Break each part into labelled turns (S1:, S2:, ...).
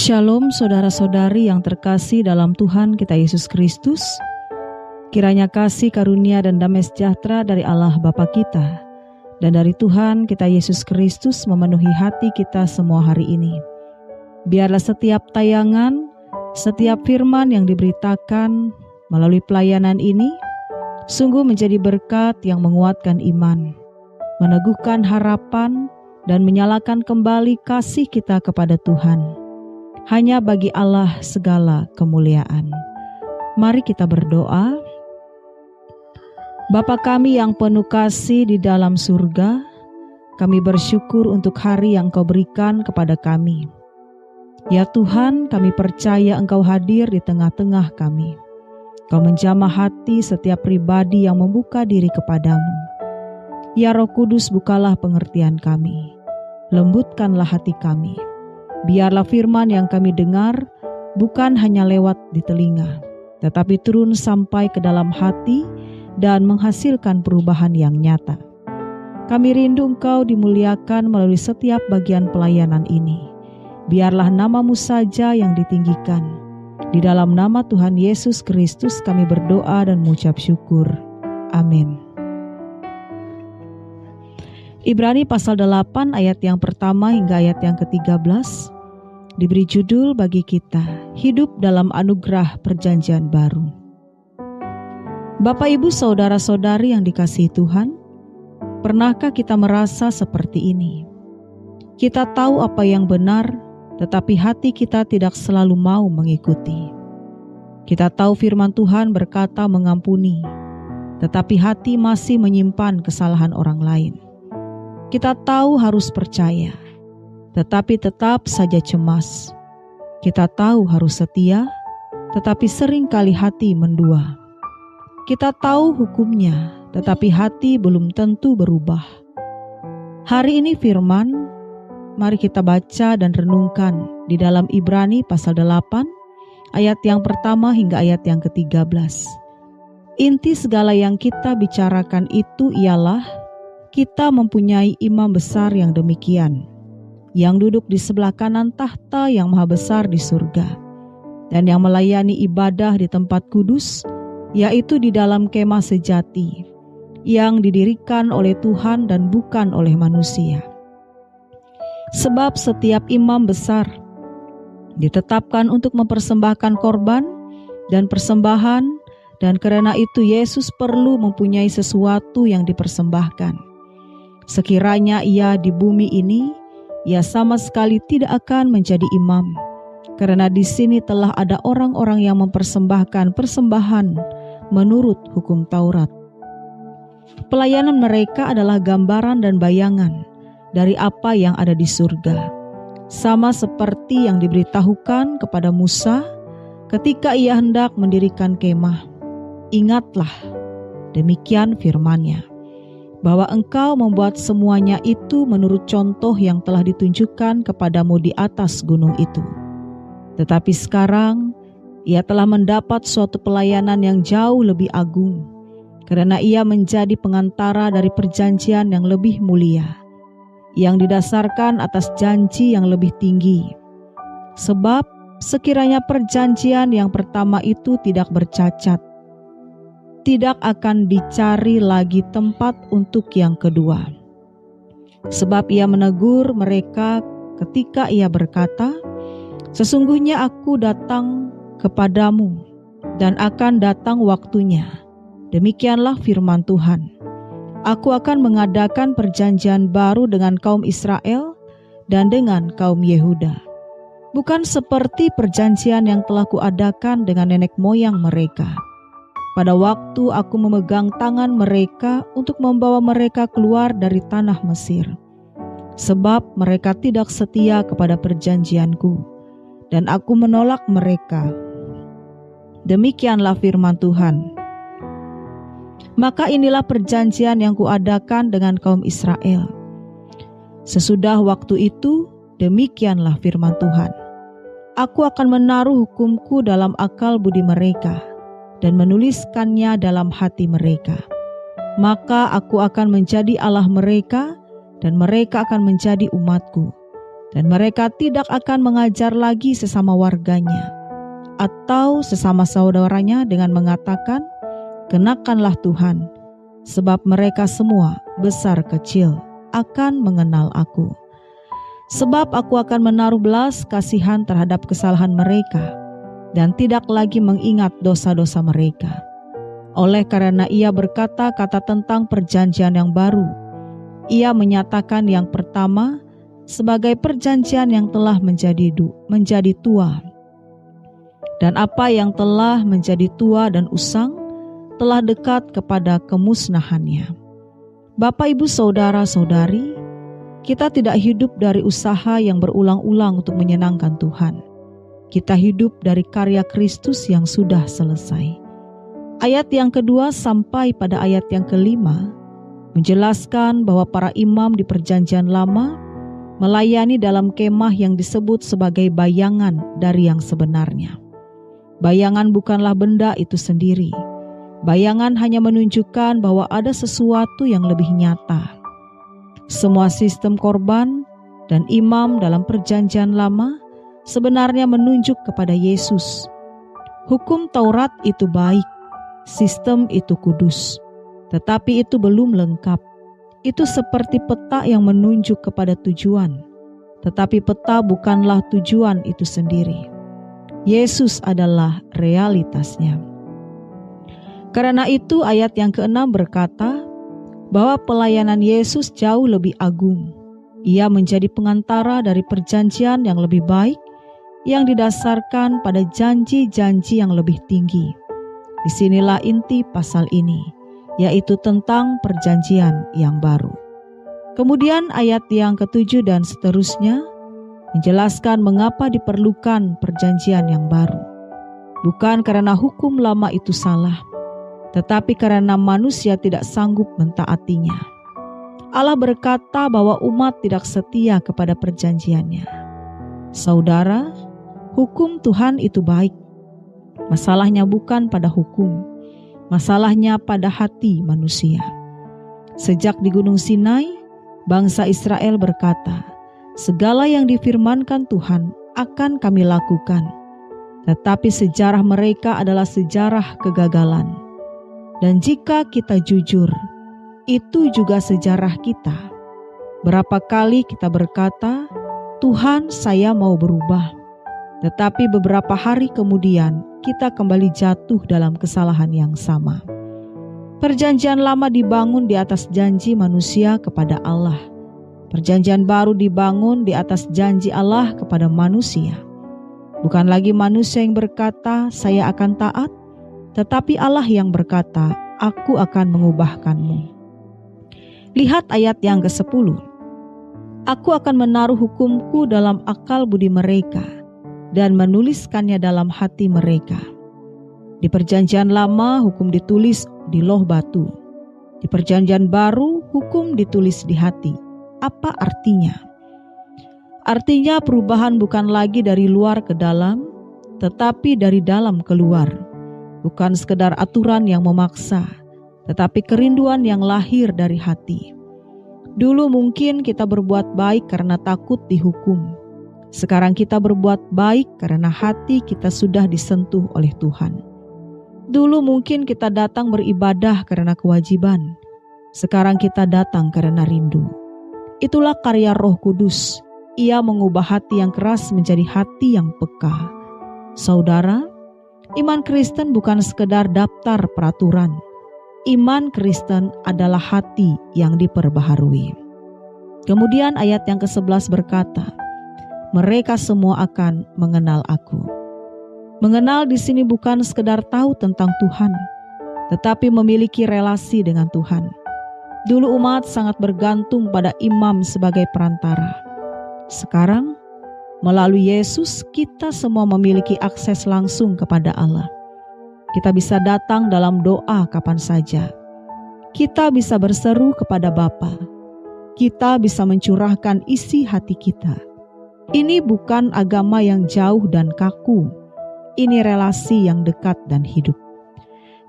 S1: Shalom saudara-saudari yang terkasih dalam Tuhan kita Yesus Kristus. Kiranya kasih karunia dan damai sejahtera dari Allah Bapa kita dan dari Tuhan kita Yesus Kristus memenuhi hati kita semua hari ini. Biarlah setiap tayangan, setiap firman yang diberitakan melalui pelayanan ini sungguh menjadi berkat yang menguatkan iman, meneguhkan harapan dan menyalakan kembali kasih kita kepada Tuhan. Hanya bagi Allah segala kemuliaan. Mari kita berdoa. Bapa kami yang penuh kasih di dalam surga, kami bersyukur untuk hari yang Engkau berikan kepada kami. Ya Tuhan, kami percaya Engkau hadir di tengah-tengah kami. Engkau menjamah hati setiap pribadi yang membuka diri kepadamu. Ya Roh Kudus, bukalah pengertian kami. Lembutkanlah hati kami. Biarlah firman yang kami dengar bukan hanya lewat di telinga, tetapi turun sampai ke dalam hati dan menghasilkan perubahan yang nyata. Kami rindu Engkau dimuliakan melalui setiap bagian pelayanan ini. Biarlah nama-Mu saja yang ditinggikan. Di dalam nama Tuhan Yesus Kristus kami berdoa dan mengucap syukur. Amin. Ibrani pasal 8 ayat yang pertama hingga ayat yang ke-13 diberi judul bagi kita, hidup dalam anugerah perjanjian baru. Bapak, Ibu, saudara-saudari yang dikasihi Tuhan, pernahkah kita merasa seperti ini? Kita tahu apa yang benar, tetapi hati kita tidak selalu mau mengikuti. Kita tahu firman Tuhan berkata mengampuni, tetapi hati masih menyimpan kesalahan orang lain. Kita tahu harus percaya, tetapi tetap saja cemas. Kita tahu harus setia, tetapi seringkali hati mendua. Kita tahu hukumnya, tetapi hati belum tentu berubah. Hari ini firman, mari kita baca dan renungkan di dalam Ibrani pasal 8, ayat yang pertama hingga ayat yang ke-13. Inti segala yang kita bicarakan itu ialah kita mempunyai imam besar yang demikian, yang duduk di sebelah kanan tahta yang maha besar di surga, dan yang melayani ibadah di tempat kudus, yaitu di dalam kemah sejati, yang didirikan oleh Tuhan dan bukan oleh manusia. Sebab setiap imam besar ditetapkan untuk mempersembahkan korban dan persembahan, dan karena itu Yesus perlu mempunyai sesuatu yang dipersembahkan. Sekiranya ia di bumi ini, ia sama sekali tidak akan menjadi imam, karena di sini telah ada orang-orang yang mempersembahkan persembahan menurut hukum Taurat. Pelayanan mereka adalah gambaran dan bayangan dari apa yang ada di surga, sama seperti yang diberitahukan kepada Musa ketika ia hendak mendirikan kemah. Ingatlah, demikian firman-Nya, bahwa engkau membuat semuanya itu menurut contoh yang telah ditunjukkan kepadamu di atas gunung itu. Tetapi sekarang ia telah mendapat suatu pelayanan yang jauh lebih agung, karena ia menjadi pengantara dari perjanjian yang lebih mulia, yang didasarkan atas janji yang lebih tinggi. Sebab sekiranya perjanjian yang pertama itu tidak bercacat, tidak akan dicari lagi tempat untuk yang kedua. Sebab ia menegur mereka ketika ia berkata, sesungguhnya aku datang kepadamu dan akan datang waktunya. Demikianlah firman Tuhan. Aku akan mengadakan perjanjian baru dengan kaum Israel dan dengan kaum Yehuda. Bukan seperti perjanjian yang telah kuadakan dengan nenek moyang mereka. Pada waktu aku memegang tangan mereka untuk membawa mereka keluar dari tanah Mesir. Sebab mereka tidak setia kepada perjanjianku, dan aku menolak mereka. Demikianlah firman Tuhan. Maka inilah perjanjian yang kuadakan dengan kaum Israel. Sesudah waktu itu, demikianlah firman Tuhan. Aku akan menaruh hukumku dalam akal budi mereka, dan menuliskannya dalam hati mereka. Maka aku akan menjadi Allah mereka, dan mereka akan menjadi umatku. dan mereka tidak akan mengajar lagi sesama warganya atau sesama saudaranya dengan mengatakan, "Kenakanlah Tuhan," sebab mereka semua, besar kecil, akan mengenal Aku. Sebab Aku akan menaruh belas kasihan terhadap kesalahan mereka dan tidak lagi mengingat dosa-dosa mereka. Oleh karena Ia berkata-kata tentang perjanjian yang baru, Ia menyatakan yang pertama sebagai perjanjian yang telah menjadi tua. Dan apa yang telah menjadi tua dan usang telah dekat kepada kemusnahannya. Bapak, Ibu, saudara-saudari, kita tidak hidup dari usaha yang berulang-ulang untuk menyenangkan Tuhan. Kita hidup dari karya Kristus yang sudah selesai. Ayat yang kedua sampai pada ayat yang kelima menjelaskan bahwa para imam di Perjanjian Lama melayani dalam kemah yang disebut sebagai bayangan dari yang sebenarnya. Bayangan bukanlah benda itu sendiri. Bayangan hanya menunjukkan bahwa ada sesuatu yang lebih nyata. Semua sistem korban dan imam dalam Perjanjian Lama sebenarnya menunjuk kepada Yesus. Hukum Taurat itu baik, sistem itu kudus, tetapi itu belum lengkap. Itu seperti peta yang menunjuk kepada tujuan, tetapi peta bukanlah tujuan itu sendiri. Yesus adalah realitasnya. Karena itu ayat yang ke-6 berkata bahwa pelayanan Yesus jauh lebih agung. Ia menjadi pengantara dari perjanjian yang lebih baik yang didasarkan pada janji-janji yang lebih tinggi. Disinilah inti pasal ini, yaitu tentang perjanjian yang baru. Kemudian ayat yang ke-7 dan seterusnya menjelaskan mengapa diperlukan perjanjian yang baru. Bukan karena hukum lama itu salah, tetapi karena manusia tidak sanggup mentaatinya. Allah berkata bahwa umat tidak setia kepada perjanjiannya. Saudara, hukum Tuhan itu baik. Masalahnya bukan pada hukum, masalahnya pada hati manusia. Sejak di Gunung Sinai, bangsa Israel berkata, "Segala yang difirmankan Tuhan akan kami lakukan." Tetapi sejarah mereka adalah sejarah kegagalan. Dan jika kita jujur, itu juga sejarah kita. Berapa kali kita berkata, "Tuhan, saya mau berubah." Tetapi beberapa hari kemudian, kita kembali jatuh dalam kesalahan yang sama. Perjanjian Lama dibangun di atas janji manusia kepada Allah. Perjanjian baru dibangun di atas janji Allah kepada manusia. Bukan lagi manusia yang berkata, "Saya akan taat," tetapi Allah yang berkata, "Aku akan mengubahkanmu." Lihat ayat yang ke-10. "Aku akan menaruh hukumku dalam akal budi mereka dan menuliskannya dalam hati mereka." Di Perjanjian Lama, hukum ditulis di loh batu. Di Perjanjian Baru, hukum ditulis di hati. Apa artinya? Artinya perubahan bukan lagi dari luar ke dalam, tetapi dari dalam keluar. Bukan sekedar aturan yang memaksa, tetapi kerinduan yang lahir dari hati. Dulu mungkin kita berbuat baik karena takut dihukum. Sekarang kita berbuat baik karena hati kita sudah disentuh oleh Tuhan. Dulu mungkin kita datang beribadah karena kewajiban. Sekarang kita datang karena rindu. Itulah karya Roh Kudus. Ia mengubah hati yang keras menjadi hati yang peka. Saudara, iman Kristen bukan sekedar daftar peraturan. Iman Kristen adalah hati yang diperbaharui. Kemudian ayat yang ke-11 berkata, "Mereka semua akan mengenal Aku." Mengenal di sini bukan sekedar tahu tentang Tuhan, tetapi memiliki relasi dengan Tuhan. Dulu umat sangat bergantung pada imam sebagai perantara. Sekarang, melalui Yesus, kita semua memiliki akses langsung kepada Allah. Kita bisa datang dalam doa kapan saja. Kita bisa berseru kepada Bapa. Kita bisa mencurahkan isi hati kita. Ini bukan agama yang jauh dan kaku. Ini relasi yang dekat dan hidup.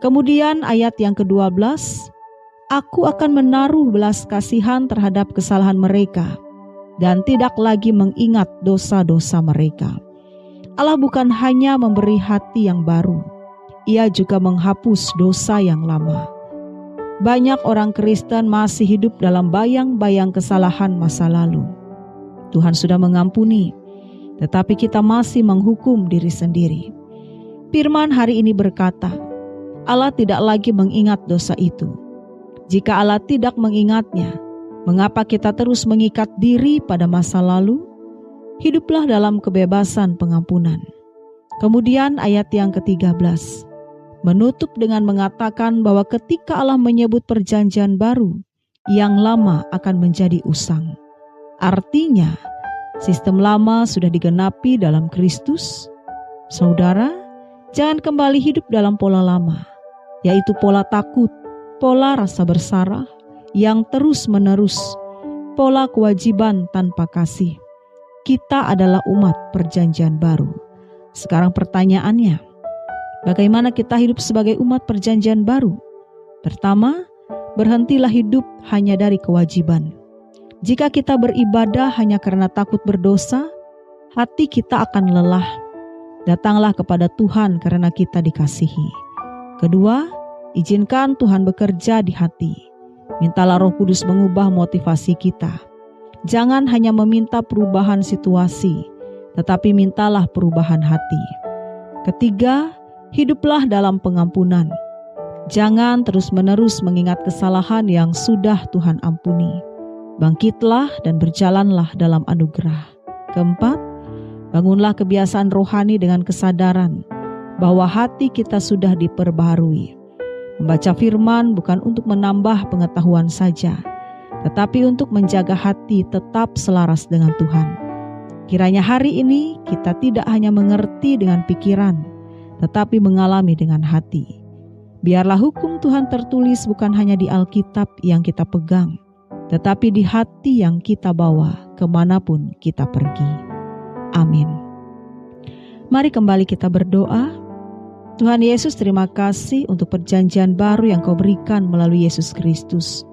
S1: Kemudian ayat yang ke-12, "Aku akan menaruh belas kasihan terhadap kesalahan mereka dan tidak lagi mengingat dosa-dosa mereka. Allah bukan hanya memberi hati yang baru, Ia juga menghapus dosa yang lama. Banyak orang Kristen masih hidup dalam bayang-bayang kesalahan masa lalu. Tuhan sudah mengampuni, tetapi kita masih menghukum diri sendiri. Firman hari ini berkata, Allah tidak lagi mengingat dosa itu. Jika Allah tidak mengingatnya, mengapa kita terus mengikat diri pada masa lalu? Hiduplah dalam kebebasan pengampunan. Kemudian ayat yang ke-13 menutup dengan mengatakan bahwa ketika Allah menyebut perjanjian baru, yang lama akan menjadi usang. Artinya, sistem lama sudah digenapi dalam Kristus. Saudara, jangan kembali hidup dalam pola lama, yaitu pola takut, pola rasa bersalah yang terus-menerus, pola kewajiban tanpa kasih. Kita adalah umat perjanjian baru. Sekarang pertanyaannya, bagaimana kita hidup sebagai umat perjanjian baru? Pertama, berhentilah hidup hanya dari kewajiban. Jika kita beribadah hanya karena takut berdosa, hati kita akan lelah. Datanglah kepada Tuhan karena kita dikasihi. Kedua, izinkan Tuhan bekerja di hati. Mintalah Roh Kudus mengubah motivasi kita. Jangan hanya meminta perubahan situasi, tetapi mintalah perubahan hati. Ketiga, hiduplah dalam pengampunan. Jangan terus-menerus mengingat kesalahan yang sudah Tuhan ampuni. Bangkitlah dan berjalanlah dalam anugerah. Keempat, bangunlah kebiasaan rohani dengan kesadaran bahwa hati kita sudah diperbaharui. Membaca firman bukan untuk menambah pengetahuan saja, tetapi untuk menjaga hati tetap selaras dengan Tuhan. Kiranya hari ini kita tidak hanya mengerti dengan pikiran, tetapi mengalami dengan hati. Biarlah hukum Tuhan tertulis bukan hanya di Alkitab yang kita pegang, tetapi di hati yang kita bawa kemanapun kita pergi. Amin. Mari kembali kita berdoa. Tuhan Yesus, terima kasih untuk perjanjian baru yang Kau berikan melalui Yesus Kristus.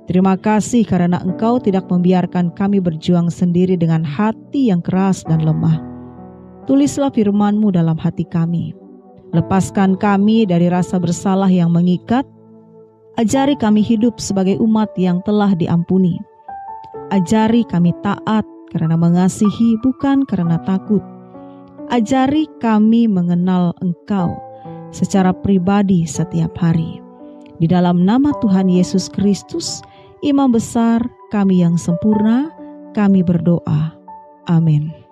S1: Terima kasih karena Engkau tidak membiarkan kami berjuang sendiri dengan hati yang keras dan lemah. Tulislah firman-Mu dalam hati kami. Lepaskan kami dari rasa bersalah yang mengikat. Ajari kami hidup sebagai umat yang telah diampuni. Ajari kami taat karena mengasihi, bukan karena takut. Ajari kami mengenal Engkau secara pribadi setiap hari. Di dalam nama Tuhan Yesus Kristus, Imam Besar kami yang sempurna, kami berdoa. Amin.